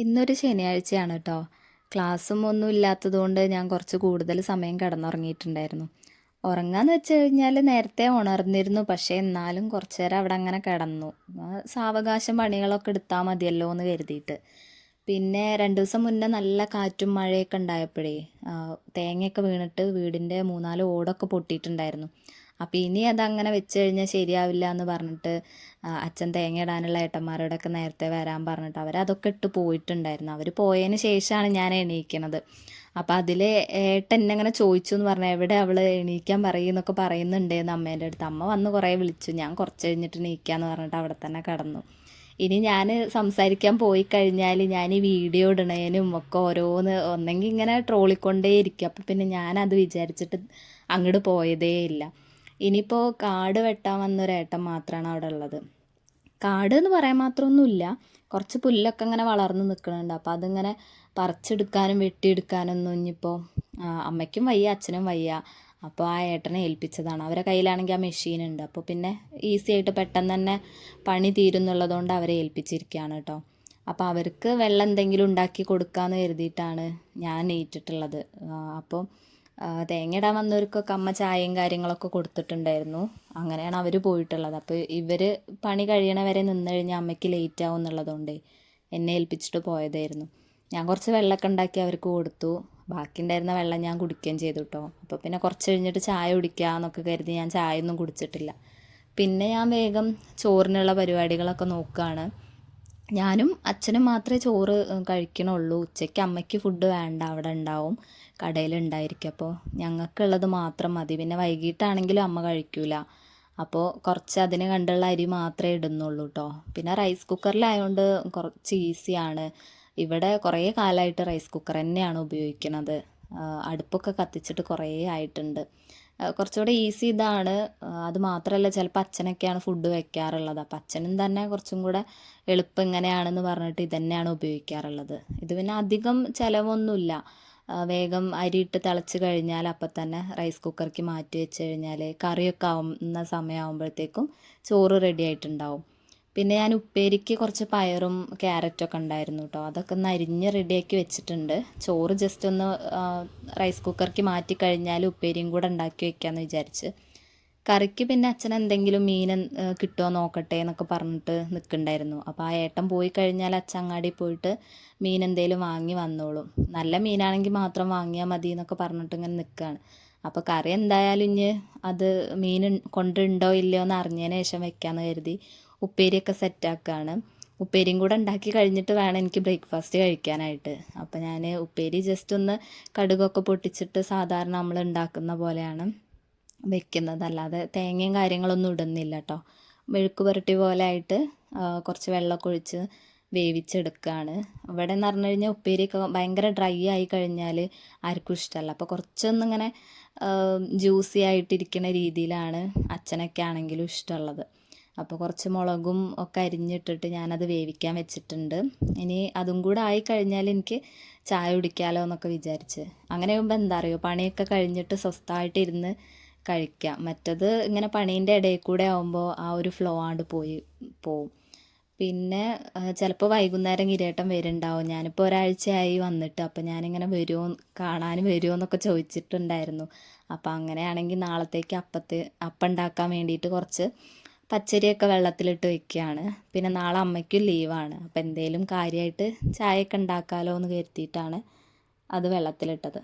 ഇന്നൊരു ശനിയാഴ്ചയാണ് കേട്ടോ. ക്ലാസ്സും ഒന്നും ഇല്ലാത്തതുകൊണ്ട് ഞാൻ കുറച്ച് കൂടുതൽ സമയം കിടന്നുറങ്ങിയിട്ടുണ്ടായിരുന്നു. ഉറങ്ങാന്ന് വെച്ച് കഴിഞ്ഞാൽ നേരത്തെ ഉണർന്നിരുന്നു. പക്ഷേ എന്നാലും കുറച്ച് നേരം അവിടെ അങ്ങനെ കിടന്നു. സാവകാശം പണികളൊക്കെ എടുത്താൽ മതിയല്ലോ എന്ന് കരുതിയിട്ട്. പിന്നെ 2 ദിവസം മുന്നേ നല്ല കാറ്റും മഴയൊക്കെ ഉണ്ടായപ്പോഴേ തേങ്ങയൊക്കെ വീണിട്ട് വീടിൻ്റെ 3-4 ഓടൊക്കെ പൊട്ടിയിട്ടുണ്ടായിരുന്നു. അപ്പോൾ ഇനി അതങ്ങനെ വെച്ച് കഴിഞ്ഞാൽ ശരിയാവില്ല എന്ന് പറഞ്ഞിട്ട് അച്ഛൻ തേങ്ങ ഇടാനുള്ള ഏട്ടന്മാരോടൊക്കെ നേരത്തെ വരാൻ പറഞ്ഞിട്ട് അവരതൊക്കെ ഇട്ട് പോയിട്ടുണ്ടായിരുന്നു. അവർ പോയതിന് ശേഷമാണ് ഞാൻ എണീക്കണത്. അപ്പോൾ അതിൽ ഏട്ടൻ എന്നെ അങ്ങനെ ചോദിച്ചു എന്ന് പറഞ്ഞാൽ എവിടെ അവൾ എണീക്കാൻ പറയുന്നൊക്കെ പറയുന്നുണ്ടേന്ന് അമ്മേൻ്റെ അടുത്ത്. അമ്മ വന്ന് കുറേ വിളിച്ചു. ഞാൻ കുറച്ച് കഴിഞ്ഞിട്ട് എണീക്കാന്ന് പറഞ്ഞിട്ട് അവിടെ തന്നെ കിടന്നു. ഇനി ഞാൻ സംസാരിക്കാൻ പോയി കഴിഞ്ഞാൽ ഞാൻ ഈ വീഡിയോ ഇടണേനും ഒക്കെ ഓരോന്ന് ഒന്നെങ്കിൽ ഇങ്ങനെ ട്രോളിക്കൊണ്ടേ ഇരിക്കും. അപ്പോൾ പിന്നെ ഞാനത് വിചാരിച്ചിട്ട് അങ്ങോട്ട് പോയതേ ഇല്ല. ഇനിയിപ്പോൾ കാട് വെട്ടാൻ വന്നൊരേട്ടൻ മാത്രമാണ് അവിടെ ഉള്ളത്. കാട് എന്ന് പറയാൻ മാത്രമൊന്നുമില്ല, കുറച്ച് പുല്ലൊക്കെ ഇങ്ങനെ വളർന്ന് നിൽക്കുന്നുണ്ട്. അപ്പോൾ അതിങ്ങനെ പറിച്ചെടുക്കാനും വെട്ടിയെടുക്കാനൊന്നും ഇനിയിപ്പോൾ അമ്മയ്ക്കും വയ്യ അച്ഛനും വയ്യ. അപ്പോൾ ആ ഏട്ടനെ ഏൽപ്പിച്ചതാണ്. അവരെ കയ്യിലാണെങ്കിൽ ആ മെഷീൻ ഉണ്ട്. അപ്പോൾ പിന്നെ ഈസി ആയിട്ട് പെട്ടെന്ന് തന്നെ പണി തീരുന്നുള്ളതുകൊണ്ട് അവരെ ഏൽപ്പിച്ചിരിക്കുകയാണ് കേട്ടോ. അപ്പോൾ അവർക്ക് വെള്ളം എന്തെങ്കിലും ഉണ്ടാക്കി കൊടുക്കാമെന്ന് കരുതിയിട്ടാണ് ഞാൻ ഏറ്റിട്ടുള്ളത്. അപ്പോൾ തേങ്ങ ഇടാൻ വന്നവർക്കൊക്കെ അമ്മ ചായയും കാര്യങ്ങളൊക്കെ കൊടുത്തിട്ടുണ്ടായിരുന്നു. അങ്ങനെയാണ് അവർ പോയിട്ടുള്ളത്. അപ്പോൾ ഇവർ പണി കഴിയണ വരെ നിന്ന് കഴിഞ്ഞാൽ അമ്മയ്ക്ക് ലേറ്റ് ആവും എന്നുള്ളതുകൊണ്ട് എന്നെ ഏൽപ്പിച്ചിട്ട് പോയതായിരുന്നു. ഞാൻ കുറച്ച് വെള്ളമൊക്കെ ഉണ്ടാക്കി അവർക്ക് കൊടുത്തു. ബാക്കി ഉണ്ടായിരുന്ന വെള്ളം ഞാൻ കുടിക്കുകയും ചെയ്തു കേട്ടോ. അപ്പോൾ പിന്നെ കുറച്ച് കഴിഞ്ഞിട്ട് ചായ കുടിക്കാമെന്നൊക്കെ കരുതി ഞാൻ ചായ ഒന്നും കുടിച്ചിട്ടില്ല. പിന്നെ ഞാൻ വേഗം ചോറിനുള്ള പരിപാടികളൊക്കെ നോക്കുകയാണ്. ഞാനും അച്ഛനും മാത്രമേ ചോറ് കഴിക്കണുള്ളൂ. ഉച്ചയ്ക്ക് അമ്മയ്ക്ക് ഫുഡ് വേണ്ട, അവിടെ ഉണ്ടാവും, കടയിലുണ്ടായിരിക്കും. അപ്പോൾ ഞങ്ങൾക്കുള്ളത് മാത്രം മതി. പിന്നെ വൈകിട്ടാണെങ്കിലും അമ്മ കഴിക്കൂല. അപ്പോൾ കുറച്ച് അതിന് കണ്ടുള്ള അരി മാത്രമേ ഇടുന്നുള്ളൂ കേട്ടോ. പിന്നെ റൈസ് കുക്കറിലായതുകൊണ്ട് കുറച്ച് ഈസിയാണ്. ഇവിടെ കുറേ കാലമായിട്ട് റൈസ് കുക്കർ തന്നെയാണ് ഉപയോഗിക്കുന്നത്. അടുപ്പൊക്കെ കത്തിച്ചിട്ട് കുറേ ആയിട്ടുണ്ട്. കുറച്ചുകൂടെ ഈസി ഇതാണ്. അത് മാത്രമല്ല ചിലപ്പോൾ അച്ഛനൊക്കെയാണ് ഫുഡ് വെക്കാറുള്ളത്. അപ്പം അച്ഛനും തന്നെ കുറച്ചും കൂടെ എളുപ്പം ഇങ്ങനെയാണെന്ന് പറഞ്ഞിട്ട് ഇതന്നെയാണ് ഉപയോഗിക്കാറുള്ളത്. ഇത് പിന്നെ അധികം ചിലവൊന്നുമില്ല. വേഗം അരിയിട്ട് തിളച്ച് കഴിഞ്ഞാൽ അപ്പം തന്നെ റൈസ് കുക്കർക്ക് മാറ്റി വെച്ച് കഴിഞ്ഞാൽ കറിയൊക്കെ ആവുന്ന സമയമാകുമ്പോഴത്തേക്കും ചോറ് റെഡി ആയിട്ടുണ്ടാവും. പിന്നെ ഞാൻ ഉപ്പേരിക്ക് കുറച്ച് പയറും ക്യാരറ്റൊക്കെ ഉണ്ടായിരുന്നു കേട്ടോ. അതൊക്കെ ഒന്ന് അരിഞ്ഞ് റെഡിയാക്കി വെച്ചിട്ടുണ്ട്. ചോറ് ജസ്റ്റ് ഒന്ന് റൈസ് കുക്കർക്ക് മാറ്റി കഴിഞ്ഞാൽ ഉപ്പേരിയും കൂടെ ഉണ്ടാക്കി വെക്കാമെന്ന് വിചാരിച്ച്. കറിക്ക് പിന്നെ അച്ഛൻ എന്തെങ്കിലും മീൻ കിട്ടുമോ നോക്കട്ടെ എന്നൊക്കെ പറഞ്ഞിട്ട് നിൽക്കുന്നുണ്ടായിരുന്നു. അപ്പോൾ ആ ഏട്ടൻ പോയി കഴിഞ്ഞാൽ അച്ഛൻ അങ്ങാടി പോയിട്ട് മീൻ എന്തെങ്കിലും വാങ്ങി വന്നോളും. നല്ല മീനാണെങ്കിൽ മാത്രം വാങ്ങിയാൽ മതി എന്നൊക്കെ പറഞ്ഞിട്ട് ഇങ്ങനെ നിൽക്കുകയാണ്. അപ്പോൾ കറി എന്തായാലും ഇനി അത് മീൻ കൊണ്ടുണ്ടോ ഇല്ലയോ എന്ന് അറിഞ്ഞതിന് ശേഷം വെക്കാമെന്ന് കരുതി ഉപ്പേരിയൊക്കെ സെറ്റാക്കുകയാണ്. ഉപ്പേരിയും കൂടെ ഉണ്ടാക്കി കഴിഞ്ഞിട്ട് വേണം എനിക്ക് ബ്രേക്ക്ഫാസ്റ്റ് കഴിക്കാനായിട്ട്. അപ്പോൾ ഞാൻ ഉപ്പേരി ജസ്റ്റ് ഒന്ന് കടുകൊക്കെ പൊട്ടിച്ചിട്ട് സാധാരണ നമ്മൾ ഉണ്ടാക്കുന്ന പോലെയാണ് വെക്കുന്നത്. അല്ലാതെ തേങ്ങയും കാര്യങ്ങളൊന്നും ഇടുന്നില്ല കേട്ടോ. മെഴുക്ക് പുരട്ടി പോലെ ആയിട്ട് കുറച്ച് വെള്ളമൊക്കെ ഒഴിച്ച് വേവിച്ചെടുക്കുകയാണ്. ഇവിടെ എന്ന് പറഞ്ഞു കഴിഞ്ഞാൽ ഉപ്പേരിയൊക്കെ ഭയങ്കര ഡ്രൈ ആയി കഴിഞ്ഞാൽ ആർക്കും ഇഷ്ടമല്ല. അപ്പോൾ കുറച്ചൊന്നിങ്ങനെ ജ്യൂസി ആയിട്ടിരിക്കുന്ന രീതിയിലാണ് അച്ഛനൊക്കെ ആണെങ്കിലും ഇഷ്ടമുള്ളത്. അപ്പോൾ കുറച്ച് മുളകും ഒക്കെ അരിഞ്ഞിട്ടിട്ട് ഞാനത് വേവിക്കാൻ വെച്ചിട്ടുണ്ട്. ഇനി അതും കൂടെ ആയി കഴിഞ്ഞാൽ എനിക്ക് ചായ കുടിക്കാമല്ലോ എന്നൊക്കെ വിചാരിച്ച്. അങ്ങനെ ആകുമ്പോൾ എന്താ അറിയോ, പണിയൊക്കെ കഴിഞ്ഞിട്ട് സ്വസ്ഥമായിട്ട് ഇരുന്ന് കഴിക്കാം. മറ്റത് ഇങ്ങനെ പണീൻ്റെ ഇടയിൽ കൂടെ ആകുമ്പോൾ ആ ഒരു ഫ്ലോ ആണ്ട് പോവും. പിന്നെ ചിലപ്പോൾ വൈകുന്നേരം കിരീട്ടം വരുന്നുണ്ടാവും. ഞാനിപ്പോൾ ഒരാഴ്ചയായി വന്നിട്ട്. അപ്പോൾ ഞാനിങ്ങനെ വരുമോ, കാണാൻ വരുമോ എന്നൊക്കെ ചോദിച്ചിട്ടുണ്ടായിരുന്നു. അപ്പോൾ അങ്ങനെയാണെങ്കിൽ നാളത്തേക്ക് അപ്പം ഉണ്ടാക്കാൻ വേണ്ടിയിട്ട് കുറച്ച് പച്ചരിയൊക്കെ വെള്ളത്തിലിട്ട് വെക്കുകയാണ്. പിന്നെ നാളെ അമ്മയ്ക്കും ലീവാണ്. അപ്പോൾ എന്തെങ്കിലും കാര്യമായിട്ട് ചായയൊക്കെ ഉണ്ടാക്കാമല്ലോ എന്ന് കരുതിയിട്ടാണ് അത് വെള്ളത്തിലിട്ടത്.